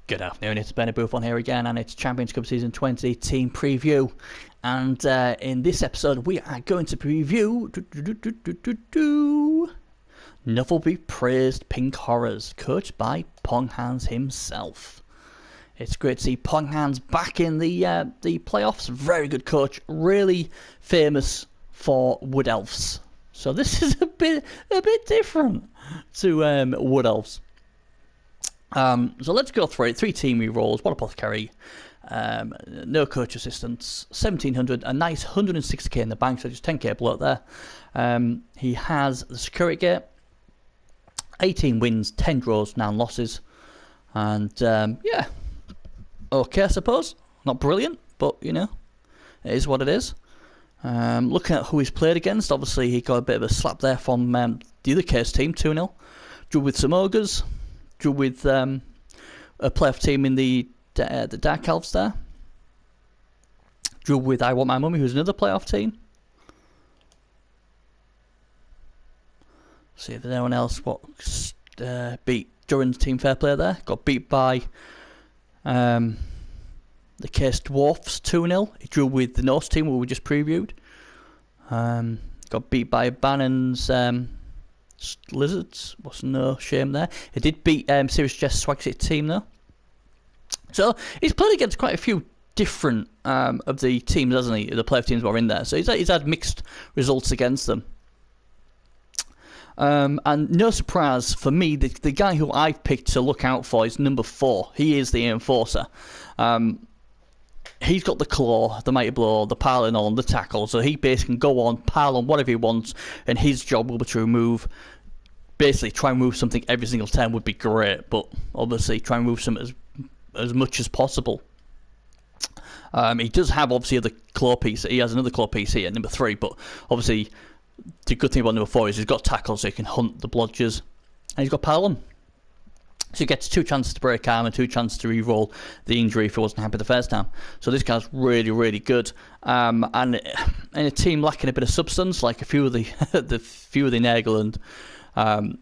Good afternoon, it's Ben Booth on here again, and it's Champions Cup Season 20 team preview. And in this episode, we are going to preview Novel Be Praised Pink Horrors, coached by Pong Hans himself. It's great to see Pong Hans back in the playoffs. Very good coach, really famous for Wood Elves. So this is a bit different to Wood Elves. So let's go through it. 3 team rerolls, 1 apothecary, no coach assistance, 1700, a nice 160k in the bank, so just 10k below there. He has the security gate, 18 wins, 10 draws, 9 losses, and yeah, okay, I suppose. Not brilliant, but you know, it is what it is. Looking at who he's played against, obviously he got a bit of a slap there from the other case team, 2-0. Drew with some ogres. Drew with a playoff team in the Dark Elves there. Drew with I Want My Mummy, who's another playoff team. See if there's anyone else what beat Duran's team fair play there. Got beat by the Case Dwarfs 2-0. He drew with the Norse team who we just previewed. Got beat by Bannon's Lizards. Was no shame there. He did beat Serious Jess Swagsit team though. So he's played against quite a few different of the teams, hasn't he? The playoff teams were in there. So he's had mixed results against them. And no surprise for me, the guy who I've picked to look out for is number 4. He is the enforcer. He's got the claw, the mighty blow, the piling on, the tackle, so he basically can go on, pile on whatever he wants, and his job will be to try and remove something every single time would be great, but obviously try and remove something as much as possible. He does have obviously the claw piece. He has another claw piece here, number 3, but obviously the good thing about number 4 is he's got tackle, so he can hunt the blodgers, and he's got pile on. So he gets 2 chances to break arm and 2 chances to re-roll the injury if he wasn't happy the first time. So this guy's really, really good. And in a team lacking a bit of substance, like a few of the few of the Nagle and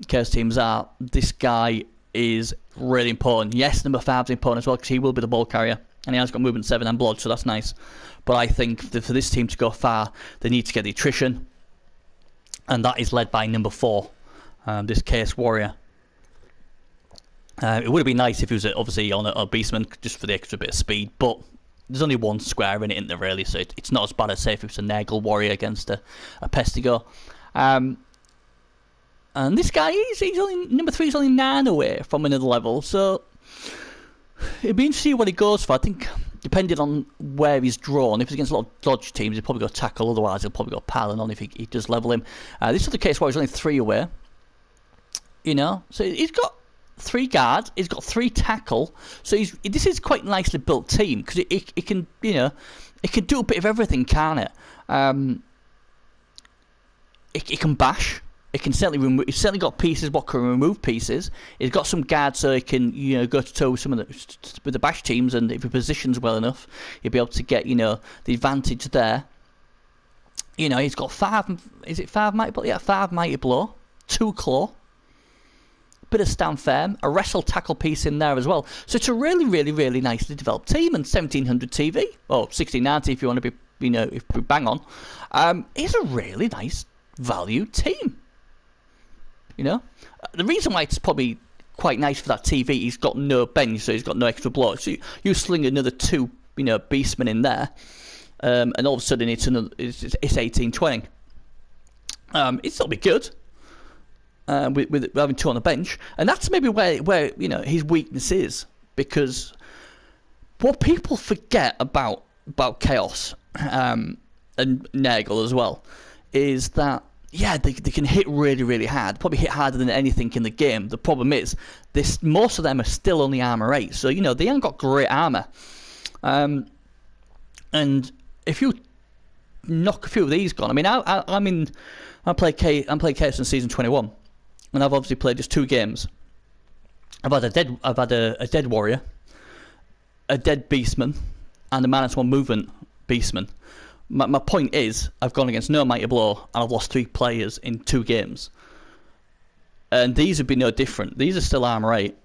Chaos teams are, this guy is really important. Yes, number 5 is important as well because he will be the ball carrier, and he has got movement 7 and blood, so that's nice. But I think for this team to go far, they need to get the attrition, and that is led by number 4, this Chaos Warrior. It would have been nice if he was obviously on a Beastman just for the extra bit of speed, but there's only 1 square in it, isn't there, really? So it's not as bad as say if it was a Nagel Warrior against a Pestigo. And this guy, he's only number 3 is only 9 away from another level, so it'd be interesting to see what he goes for. I think depending on where he's drawn, if it's against a lot of dodge teams, he'll probably go tackle. Otherwise, he'll probably go piling on if he does level him. This other case where he's only 3 away, you know, so he's got 3 guards, he's got 3 tackle, so this is quite a nicely built team because it can, you know, it can do a bit of everything, can't it? It can bash. It can certainly remove. It's certainly got pieces what can remove pieces. It's got some guards so it can, you know, go to toe with the bash teams, and if he positions well enough, he'll be able to get, you know, the advantage there. You know, he's got 5. Is it 5 mighty blow? Yeah, 5 mighty blow, 2 claw. Bit of stand firm, a wrestle tackle piece in there as well. So it's a really, really, really nicely developed team, and 1700 TV, or 1690 if you want to be, you know, if we bang on. It's a really nice value team. You know, the reason why it's probably quite nice for that TV, he's got no bench, so he's got no extra block. So you sling another 2, you know, beastmen in there, and all of a sudden it's 18-20. It's still be good. With having 2 on the bench, and that's maybe where you know his weakness is, because what people forget about Chaos and Nagel as well is that they can hit really, really hard, probably hit harder than anything in the game. The problem is most of them are still only armor 8, so you know they haven't got great armor, and if you knock a few of these gone, I mean I'm playing Chaos in season 21. And I've obviously played just 2 games. I've had a dead warrior, a dead beastman, and a -1 movement beastman. My point is, I've gone against no mighty blow, and I've lost 3 players in 2 games. And these would be no different. These are still armor 8.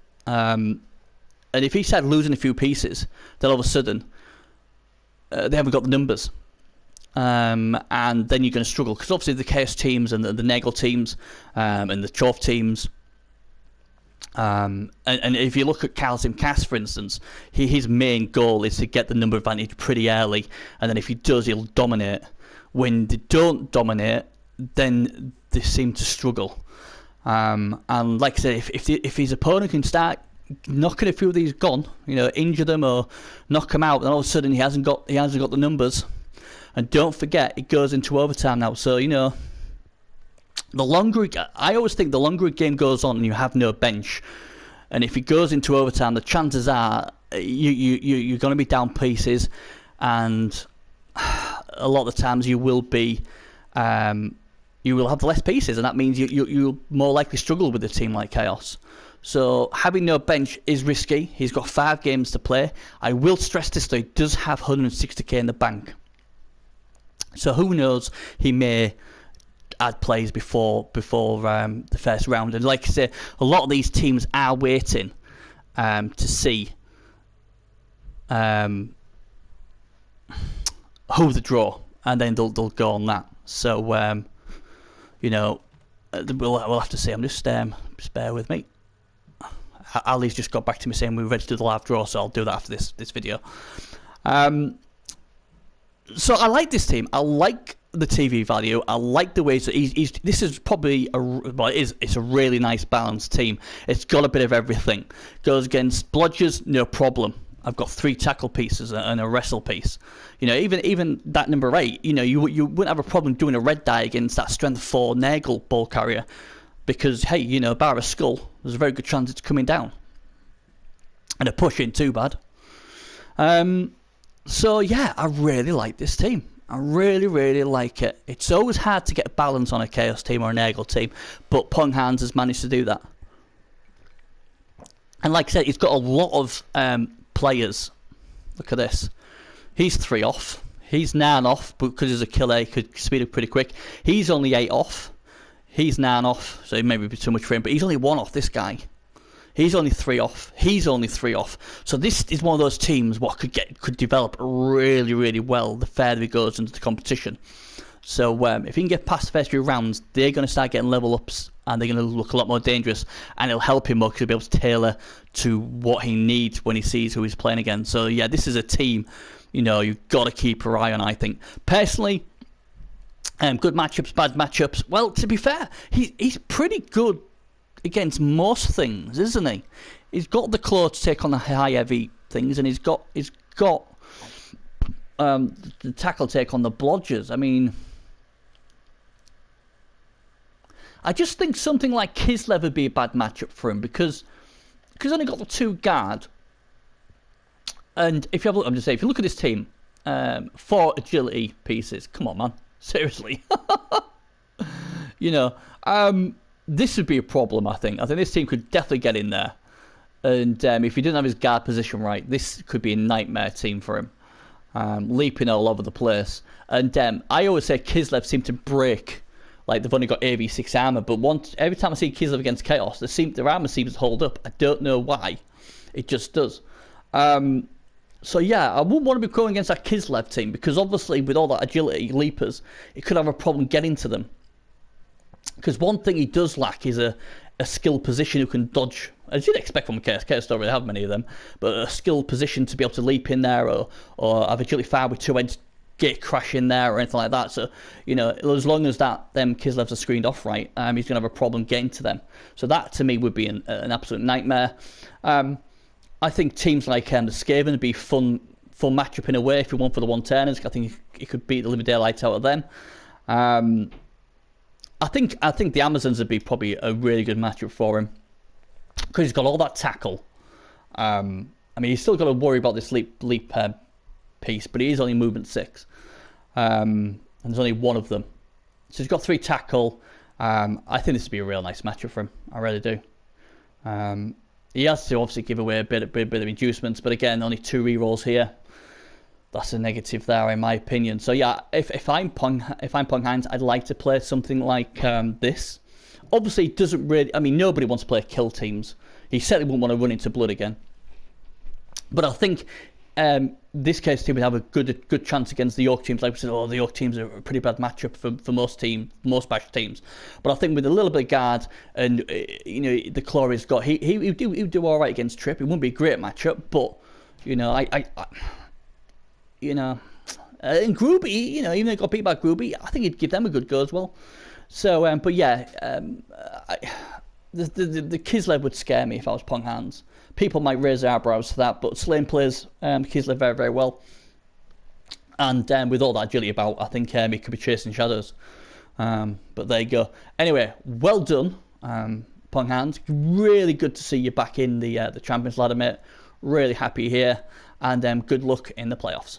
And if he started losing a few pieces, then all of a sudden they haven't got the numbers. And then you're going to struggle, because obviously the Chaos teams and the Nagel teams and the Chov teams, and if you look at Kazim Kass, for instance, his main goal is to get the number advantage pretty early, and then if he does, he'll dominate. When they don't dominate, then they seem to struggle. And like I said, if his opponent can start knocking a few of these gone, injure them or knock them out, then all of a sudden he hasn't got the numbers. And don't forget, it goes into overtime now. So the longer I always think the longer a game goes on and you have no bench, and if it goes into overtime, the chances are you're going to be down pieces, and a lot of the times you will have less pieces, and that means you'll more likely struggle with a team like Chaos. So having no bench is risky. He's got 5 games to play. I will stress this though, he does have 160k in the bank. So who knows, he may add plays before the first round. And like I say, a lot of these teams are waiting to see who they draw, and then they'll go on that. So we'll have to see. Just bear with me. Ali's just got back to me saying we're ready to do the live draw, so I'll do that after this video. So I like this team. I like the TV value. I like the ways that this is probably it's a really nice balanced team. It's got a bit of everything. Goes against blodgers, no problem. I've got 3 tackle pieces and a wrestle piece. Even that number 8. You wouldn't have a problem doing a red die against that strength 4 Nagel ball carrier, because hey, bar a skull, there's a very good chance it's coming down, and a push ain't too bad. So yeah, I really like this team. I really, really like it. It's always hard to get a balance on a Chaos team or a Nagel team, but Pung Hans has managed to do that. And like I said, he's got a lot of players. Look at this. He's 3 off. He's 9 off, but because he's a killer, he could speed up pretty quick. He's only 8 off. He's 9 off, so it may be too much for him, but he's only 1 off, this guy. He's only 3 off. He's only 3 off. So this is one of those teams what could develop really, really well the further he goes into the competition. So if he can get past the first few rounds, they're going to start getting level ups, and they're going to look a lot more dangerous, and it'll help him more because he'll be able to tailor to what he needs when he sees who he's playing against. So yeah, this is a team you've got to keep your eye on, I think. Personally, good matchups, bad matchups. Well, to be fair, he's pretty good against most things, isn't he? He's got the claw to take on the high heavy things, and he's got the tackle take on the blodgers. I mean, I just think something like Kislev would be a bad matchup for him because he's only got the 2 guard. And if you have a look, I'm just saying, if you look at this team, 4 agility pieces. Come on, man, seriously. This would be a problem, I think. I think this team could definitely get in there. And if he didn't have his guard position right, this could be a nightmare team for him. Leaping all over the place. And I always say Kislev seem to break. Like, they've only got AV6 armor, but every time I see Kislev against Chaos, their armor seems to hold up. I don't know why. It just does. So yeah, I wouldn't want to be going against that Kislev team, because obviously with all that agility, leapers, it could have a problem getting to them. Because one thing he does lack is a skilled position who can dodge, as you'd expect from Chaos. Chaos don't really have many of them, but a skilled position to be able to leap in there, or have agility fire with 2 heads, gate crash in there, or anything like that. So, as long as them Kislevs are screened off right, he's going to have a problem getting to them. So that, to me, would be an absolute nightmare. I think teams like the Skaven would be fun matchup in a way if you want for the 1-turners. I think he could beat the living daylights out of them. I think the Amazons would be probably a really good matchup for him, because he's got all that tackle. He's still got to worry about this leap piece, but he is only movement 6, and there's only 1 of them. So he's got 3 tackle. I think this would be a real nice matchup for him. I really do. He has to obviously give away a bit of inducements, but again, only 2 rerolls here. That's a negative there, in my opinion. So yeah, if I'm Pung Hans, I'd like to play something like this. Obviously, it doesn't really. Nobody wants to play kill teams. He certainly wouldn't want to run into blood again. But I think this case team would have a good chance against the York teams. Like we said, the York teams are a pretty bad matchup for most bash teams. But I think with a little bit of guard and the claw he's got, he would do all right against Tripp. It wouldn't be a great matchup, but and Gruby, even though he got beat by Gruby, I think he'd give them a good go as well. So, but yeah, the Kislev would scare me if I was Pong Hands. People might raise their eyebrows to that, but Slane plays Kislev very, very well. And with all that agility about, I think he could be chasing shadows. But there you go. Anyway, well done, Pong Hands. Really good to see you back in the Champions Ladder, mate. Really happy here. And good luck in the playoffs.